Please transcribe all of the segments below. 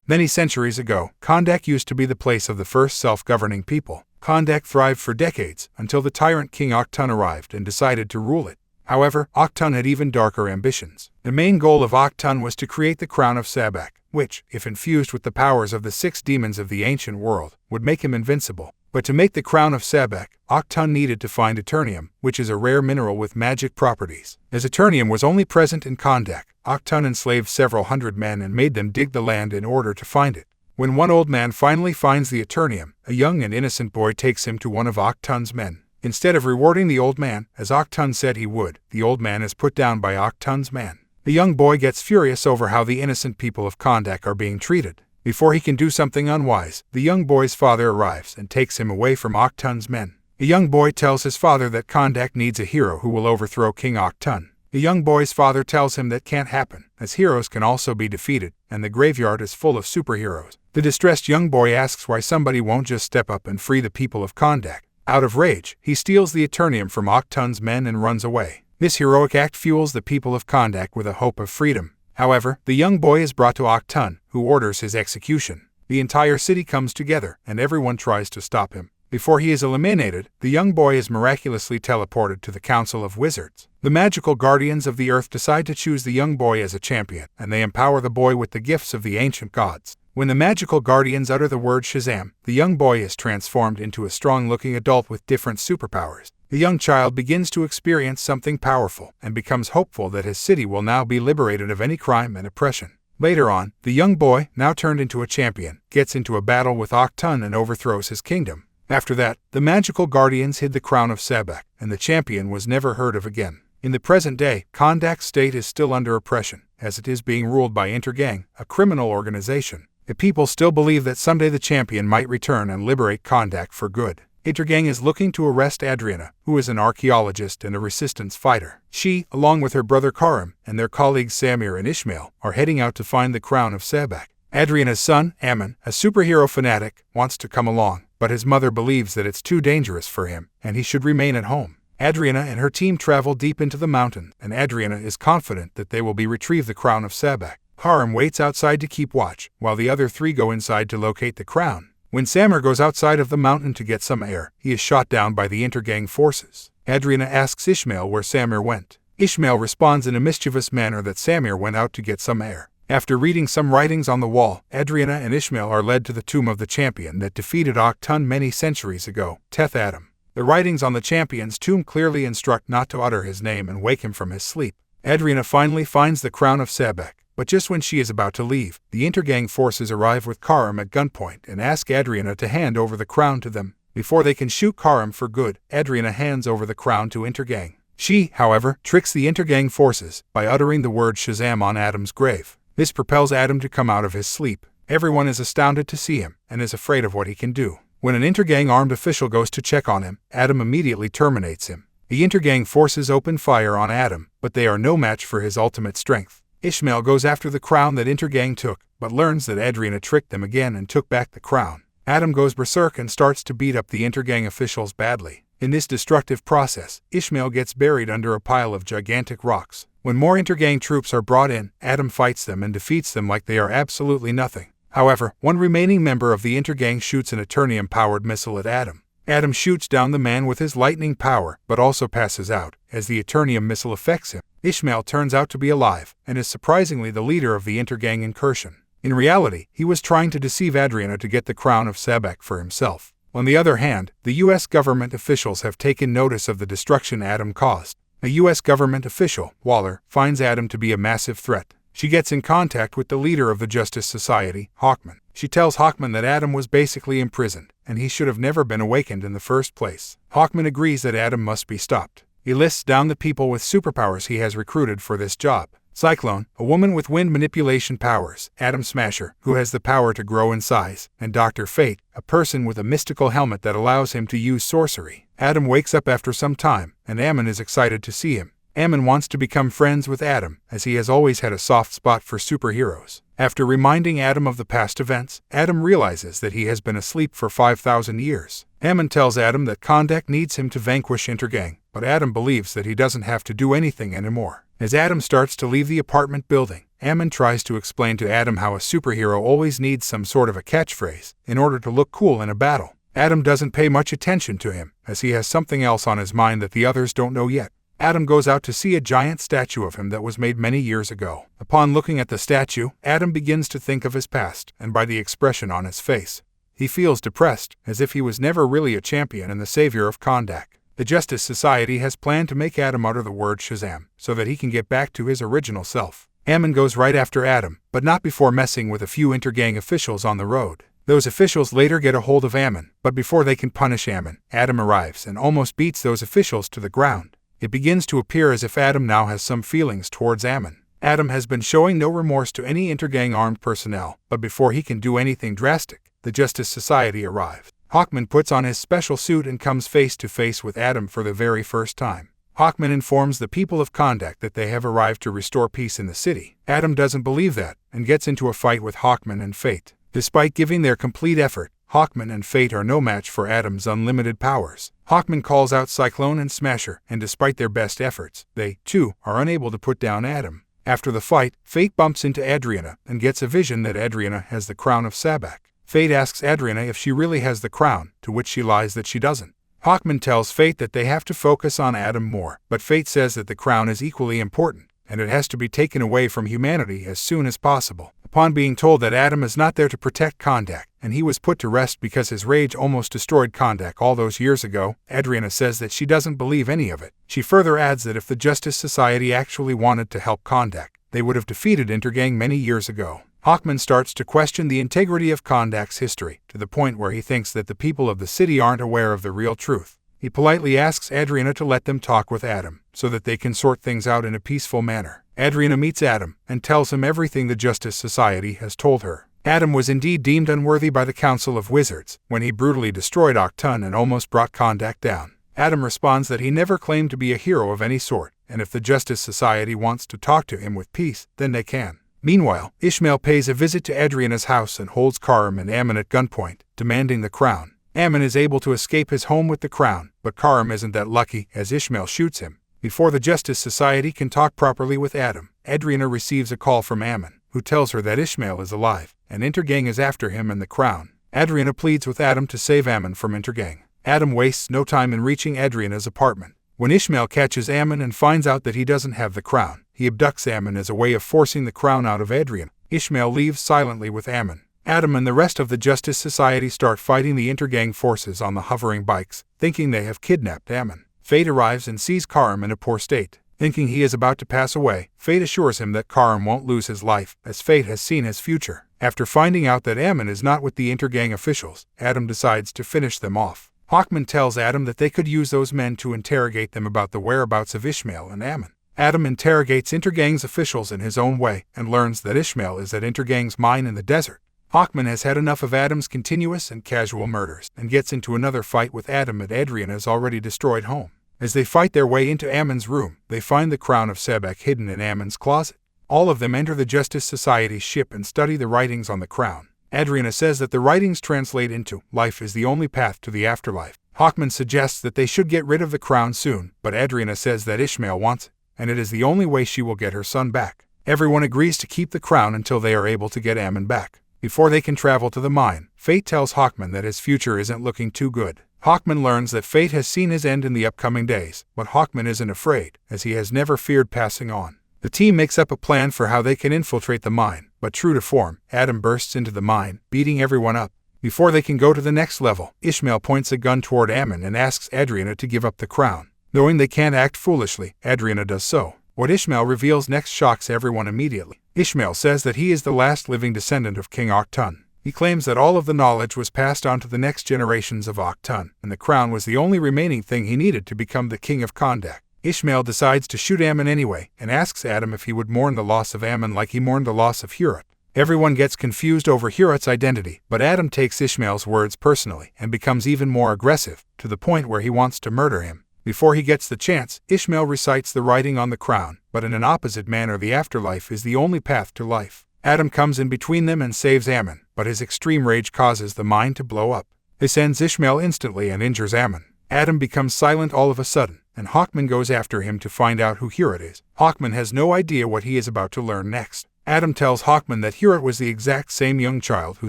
Many centuries ago, Kondak used to be the place of the first self-governing people. Kondak thrived for decades until the tyrant King Aktun arrived and decided to rule it. However, Aktun had even darker ambitions. The main goal of Aktun was to create the crown of Sabak, which, if infused with the powers of the 6 demons of the ancient world, would make him invincible. But to make the crown of Sabak, Aktun needed to find Eternium, which is a rare mineral with magic properties. As Eternium was only present in Kondak, Aktun enslaved several hundred men and made them dig the land in order to find it. When one old man finally finds the Eternium, a young and innocent boy takes him to one of Aktun's men. Instead of rewarding the old man, as Aktun said he would, the old man is put down by Aktun's man. The young boy gets furious over how the innocent people of Kondak are being treated. Before he can do something unwise, the young boy's father arrives and takes him away from Aktun's men. The young boy tells his father that Kondak needs a hero who will overthrow King Aktun. The young boy's father tells him that can't happen, as heroes can also be defeated, and the graveyard is full of superheroes. The distressed young boy asks why somebody won't just step up and free the people of Kondak. Out of rage, he steals the Eternium from Aktun's men and runs away. This heroic act fuels the people of Kondak with a hope of freedom. However, the young boy is brought to Aktun, who orders his execution. The entire city comes together, and everyone tries to stop him. Before he is eliminated, the young boy is miraculously teleported to the Council of Wizards. The magical guardians of the earth decide to choose the young boy as a champion, and they empower the boy with the gifts of the ancient gods. When the magical guardians utter the word Shazam, the young boy is transformed into a strong-looking adult with different superpowers. The young child begins to experience something powerful and becomes hopeful that his city will now be liberated of any crime and oppression. Later on, the young boy, now turned into a champion, gets into a battle with Aktun and overthrows his kingdom. After that, the magical guardians hid the crown of Sabak, and the champion was never heard of again. In the present day, Kondak's state is still under oppression, as it is being ruled by Intergang, a criminal organization. The people still believe that someday the champion might return and liberate Kondak for good. Intergang is looking to arrest Adriana, who is an archaeologist and a resistance fighter. She, along with her brother Karim and their colleagues Samir and Ishmael, are heading out to find the crown of Sabak. Adriana's son, Ammon, a superhero fanatic, wants to come along, but his mother believes that it's too dangerous for him, and he should remain at home. Adriana and her team travel deep into the mountain, and Adriana is confident that they will retrieve the crown of Sabak. Karim waits outside to keep watch, while the other 3 go inside to locate the crown. When Samir goes outside of the mountain to get some air, he is shot down by the Intergang forces. Adriana asks Ishmael where Samir went. Ishmael responds in a mischievous manner that Samir went out to get some air. After reading some writings on the wall, Adriana and Ishmael are led to the tomb of the champion that defeated Aktun many centuries ago, Teth Adam. The writings on the champion's tomb clearly instruct not to utter his name and wake him from his sleep. Adriana finally finds the crown of Sabak, but just when she is about to leave, the Intergang forces arrive with Karim at gunpoint and ask Adriana to hand over the crown to them. Before they can shoot Karim for good, Adriana hands over the crown to Intergang. She, however, tricks the Intergang forces by uttering the word Shazam on Adam's grave. This propels Adam to come out of his sleep. Everyone is astounded to see him and is afraid of what he can do. When an Intergang armed official goes to check on him, Adam immediately terminates him. The Intergang forces open fire on Adam, but they are no match for his ultimate strength. Ishmael goes after the crown that Intergang took, but learns that Adriana tricked them again and took back the crown. Adam goes berserk and starts to beat up the Intergang officials badly. In this destructive process, Ishmael gets buried under a pile of gigantic rocks. When more Intergang troops are brought in, Adam fights them and defeats them like they are absolutely nothing. However, one remaining member of the Intergang shoots an Eternium-powered missile at Adam. Adam shoots down the man with his lightning power, but also passes out, as the Eternium missile affects him. Ishmael turns out to be alive, and is surprisingly the leader of the Intergang incursion. In reality, he was trying to deceive Adriana to get the crown of Sabak for himself. On the other hand, the U.S. government officials have taken notice of the destruction Adam caused. A U.S. government official, Waller, finds Adam to be a massive threat. She gets in contact with the leader of the Justice Society, Hawkman. She tells Hawkman that Adam was basically imprisoned, and he should have never been awakened in the first place. Hawkman agrees that Adam must be stopped. He lists down the people with superpowers he has recruited for this job. Cyclone, a woman with wind manipulation powers, Adam Smasher, who has the power to grow in size, and Dr. Fate, a person with a mystical helmet that allows him to use sorcery. Adam wakes up after some time, and Ammon is excited to see him. Ammon wants to become friends with Adam, as he has always had a soft spot for superheroes. After reminding Adam of the past events, Adam realizes that he has been asleep for 5,000 years. Ammon tells Adam that Kondak needs him to vanquish Intergang, but Adam believes that he doesn't have to do anything anymore. As Adam starts to leave the apartment building, Ammon tries to explain to Adam how a superhero always needs some sort of a catchphrase in order to look cool in a battle. Adam doesn't pay much attention to him, as he has something else on his mind that the others don't know yet. Adam goes out to see a giant statue of him that was made many years ago. Upon looking at the statue, Adam begins to think of his past, and by the expression on his face, he feels depressed, as if he was never really a champion and the savior of Kondak. The Justice Society has planned to make Adam utter the word Shazam, so that he can get back to his original self. Ammon goes right after Adam, but not before messing with a few Intergang officials on the road. Those officials later get a hold of Ammon, but before they can punish Ammon, Adam arrives and almost beats those officials to the ground. It begins to appear as if Adam now has some feelings towards Ammon. Adam has been showing no remorse to any Intergang armed personnel, but before he can do anything drastic, the Justice Society arrives. Hawkman puts on his special suit and comes face to face with Adam for the very first time. Hawkman informs the people of Kondak that they have arrived to restore peace in the city. Adam doesn't believe that, and gets into a fight with Hawkman and Fate. Despite giving their complete effort, Hawkman and Fate are no match for Adam's unlimited powers. Hawkman calls out Cyclone and Smasher, and despite their best efforts, they, too, are unable to put down Adam. After the fight, Fate bumps into Adriana and gets a vision that Adriana has the crown of Sabak. Fate asks Adriana if she really has the crown, to which she lies that she doesn't. Hawkman tells Fate that they have to focus on Adam more, but Fate says that the crown is equally important, and it has to be taken away from humanity as soon as possible. Upon being told that Adam is not there to protect Kondak, and he was put to rest because his rage almost destroyed Kondak all those years ago, Adriana says that she doesn't believe any of it. She further adds that if the Justice Society actually wanted to help Kondak, they would have defeated Intergang many years ago. Hawkman starts to question the integrity of Kondak's history, to the point where he thinks that the people of the city aren't aware of the real truth. He politely asks Adriana to let them talk with Adam, so that they can sort things out in a peaceful manner. Adriana meets Adam, and tells him everything the Justice Society has told her. Adam was indeed deemed unworthy by the Council of Wizards, when he brutally destroyed Octun and almost brought Kondak down. Adam responds that he never claimed to be a hero of any sort, and if the Justice Society wants to talk to him with peace, then they can. Meanwhile, Ishmael pays a visit to Adriana's house and holds Karim and Ammon at gunpoint, demanding the crown. Ammon is able to escape his home with the crown, but Karim isn't that lucky, as Ishmael shoots him. Before the Justice Society can talk properly with Adam, Adriana receives a call from Ammon, who tells her that Ishmael is alive, and Intergang is after him and the crown. Adriana pleads with Adam to save Ammon from Intergang. Adam wastes no time in reaching Adriana's apartment. When Ishmael catches Ammon and finds out that he doesn't have the crown, he abducts Ammon as a way of forcing the crown out of Adriana. Ishmael leaves silently with Ammon. Adam and the rest of the Justice Society start fighting the Intergang forces on the hovering bikes, thinking they have kidnapped Ammon. Fate arrives and sees Karim in a poor state. Thinking he is about to pass away, Fate assures him that Karim won't lose his life, as Fate has seen his future. After finding out that Ammon is not with the Intergang officials, Adam decides to finish them off. Hawkman tells Adam that they could use those men to interrogate them about the whereabouts of Ishmael and Ammon. Adam interrogates Intergang's officials in his own way and learns that Ishmael is at Intergang's mine in the desert. Hawkman has had enough of Adam's continuous and casual murders and gets into another fight with Adam at Adriana's already destroyed home. As they fight their way into Ammon's room, they find the crown of Sabak hidden in Ammon's closet. All of them enter the Justice Society's ship and study the writings on the crown. Adriana says that the writings translate into, "Life is the only path to the afterlife." Hawkman suggests that they should get rid of the crown soon, but Adriana says that Ishmael wants it, and it is the only way she will get her son back. Everyone agrees to keep the crown until they are able to get Ammon back. Before they can travel to the mine, Fate tells Hawkman that his future isn't looking too good. Hawkman learns that Fate has seen his end in the upcoming days, but Hawkman isn't afraid, as he has never feared passing on. The team makes up a plan for how they can infiltrate the mine, but true to form, Adam bursts into the mine, beating everyone up. Before they can go to the next level, Ishmael points a gun toward Ammon and asks Adriana to give up the crown. Knowing they can't act foolishly, Adriana does so. What Ishmael reveals next shocks everyone immediately. Ishmael says that he is the last living descendant of King Octun. He claims that all of the knowledge was passed on to the next generations of Octun, and the crown was the only remaining thing he needed to become the king of Kondak. Ishmael decides to shoot Ammon anyway, and asks Adam if he would mourn the loss of Ammon like he mourned the loss of Hurat. Everyone gets confused over Hurat's identity, but Adam takes Ishmael's words personally and becomes even more aggressive, to the point where he wants to murder him. Before he gets the chance, Ishmael recites the writing on the crown, but in an opposite manner the afterlife is the only path to life. Adam comes in between them and saves Ammon, but his extreme rage causes the mine to blow up. This ends Ishmael instantly and injures Ammon. Adam becomes silent all of a sudden, and Hawkman goes after him to find out who Hurat is. Hawkman has no idea what he is about to learn next. Adam tells Hawkman that Heorot was the exact same young child who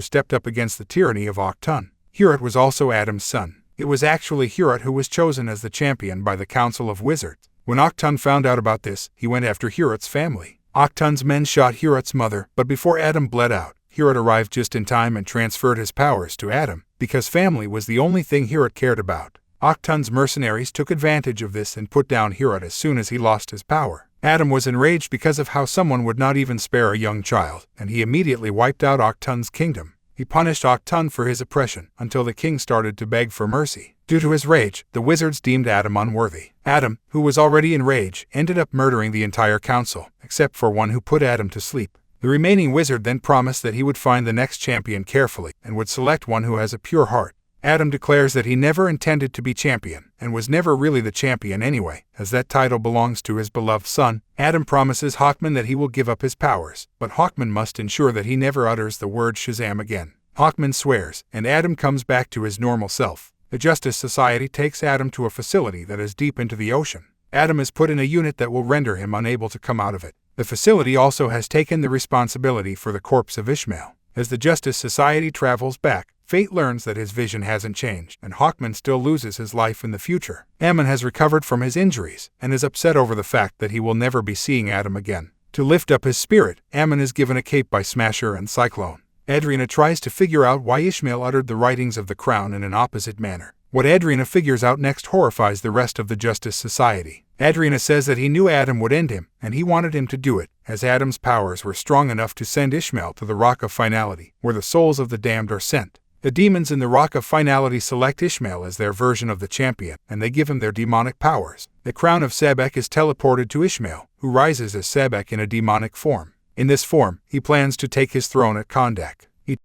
stepped up against the tyranny of Octun. Heorot was also Adam's son. It was actually Heorot who was chosen as the champion by the Council of Wizards. When Octun found out about this, he went after Heorot's family. Octun's men shot Heorot's mother, but before Adam bled out, Heorot arrived just in time and transferred his powers to Adam, because family was the only thing Heorot cared about. Octun's mercenaries took advantage of this and put down Heorot as soon as he lost his power. Adam was enraged because of how someone would not even spare a young child, and he immediately wiped out Octun's kingdom. He punished Octun for his oppression until the king started to beg for mercy. Due to his rage, the wizards deemed Adam unworthy. Adam, who was already in rage, ended up murdering the entire council, except for one who put Adam to sleep. The remaining wizard then promised that he would find the next champion carefully and would select one who has a pure heart. Adam declares that he never intended to be champion, and was never really the champion anyway, as that title belongs to his beloved son. Adam promises Hawkman that he will give up his powers, but Hawkman must ensure that he never utters the word Shazam again. Hawkman swears, and Adam comes back to his normal self. The Justice Society takes Adam to a facility that is deep into the ocean. Adam is put in a unit that will render him unable to come out of it. The facility also has taken the responsibility for the corpse of Ishmael. As the Justice Society travels back, Fate learns that his vision hasn't changed, and Hawkman still loses his life in the future. Ammon has recovered from his injuries, and is upset over the fact that he will never be seeing Adam again. To lift up his spirit, Ammon is given a cape by Smasher and Cyclone. Adriana tries to figure out why Ishmael uttered the writings of the crown in an opposite manner. What Adriana figures out next horrifies the rest of the Justice Society. Adriana says that he knew Adam would end him, and he wanted him to do it, as Adam's powers were strong enough to send Ishmael to the Rock of Finality, where the souls of the damned are sent. The demons in the Rock of Finality select Ishmael as their version of the champion, and they give him their demonic powers. The crown of Sebek is teleported to Ishmael, who rises as Sebek in a demonic form. In this form, he plans to take his throne at Kondak. He takes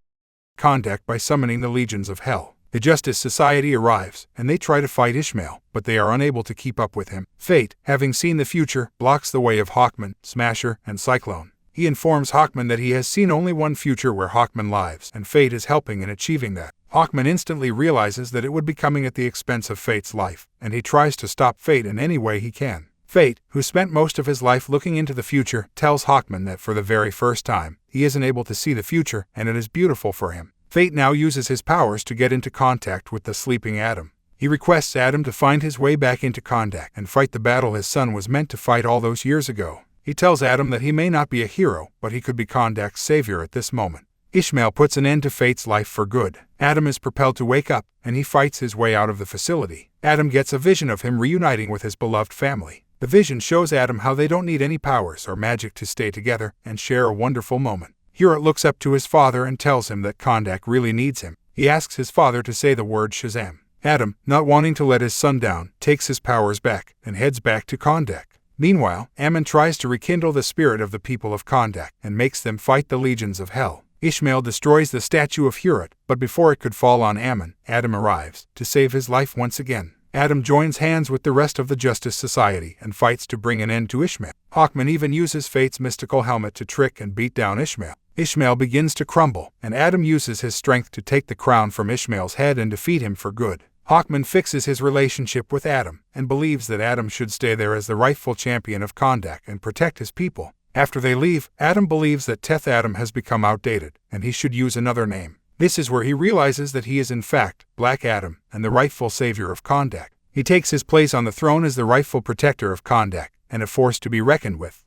Kondak by summoning the legions of hell. The Justice Society arrives, and they try to fight Ishmael, but they are unable to keep up with him. Fate, having seen the future, blocks the way of Hawkman, Smasher, and Cyclone. He informs Hawkman that he has seen only one future where Hawkman lives, and Fate is helping in achieving that. Hawkman instantly realizes that it would be coming at the expense of Fate's life, and he tries to stop Fate in any way he can. Fate, who spent most of his life looking into the future, tells Hawkman that for the very first time, he isn't able to see the future, and it is beautiful for him. Fate now uses his powers to get into contact with the sleeping Adam. He requests Adam to find his way back into Kondak and fight the battle his son was meant to fight all those years ago. He tells Adam that he may not be a hero, but he could be Kondak's savior at this moment. Ishmael puts an end to Fate's life for good. Adam is propelled to wake up, and he fights his way out of the facility. Adam gets a vision of him reuniting with his beloved family. The vision shows Adam how they don't need any powers or magic to stay together and share a wonderful moment. Heorot looks up to his father and tells him that Kondak really needs him. He asks his father to say the word Shazam. Adam, not wanting to let his son down, takes his powers back and heads back to Kondak. Meanwhile, Ammon tries to rekindle the spirit of the people of Kondak and makes them fight the legions of hell. Ishmael destroys the statue of Heorot, but before it could fall on Ammon, Adam arrives to save his life once again. Adam joins hands with the rest of the Justice Society and fights to bring an end to Ishmael. Hawkman even uses Fate's mystical helmet to trick and beat down Ishmael. Ishmael begins to crumble, and Adam uses his strength to take the crown from Ishmael's head and defeat him for good. Hawkman fixes his relationship with Adam, and believes that Adam should stay there as the rightful champion of Kondak and protect his people. After they leave, Adam believes that Teth Adam has become outdated, and he should use another name. This is where he realizes that he is in fact Black Adam, and the rightful savior of Kondak. He takes his place on the throne as the rightful protector of Kondak, and a force to be reckoned with.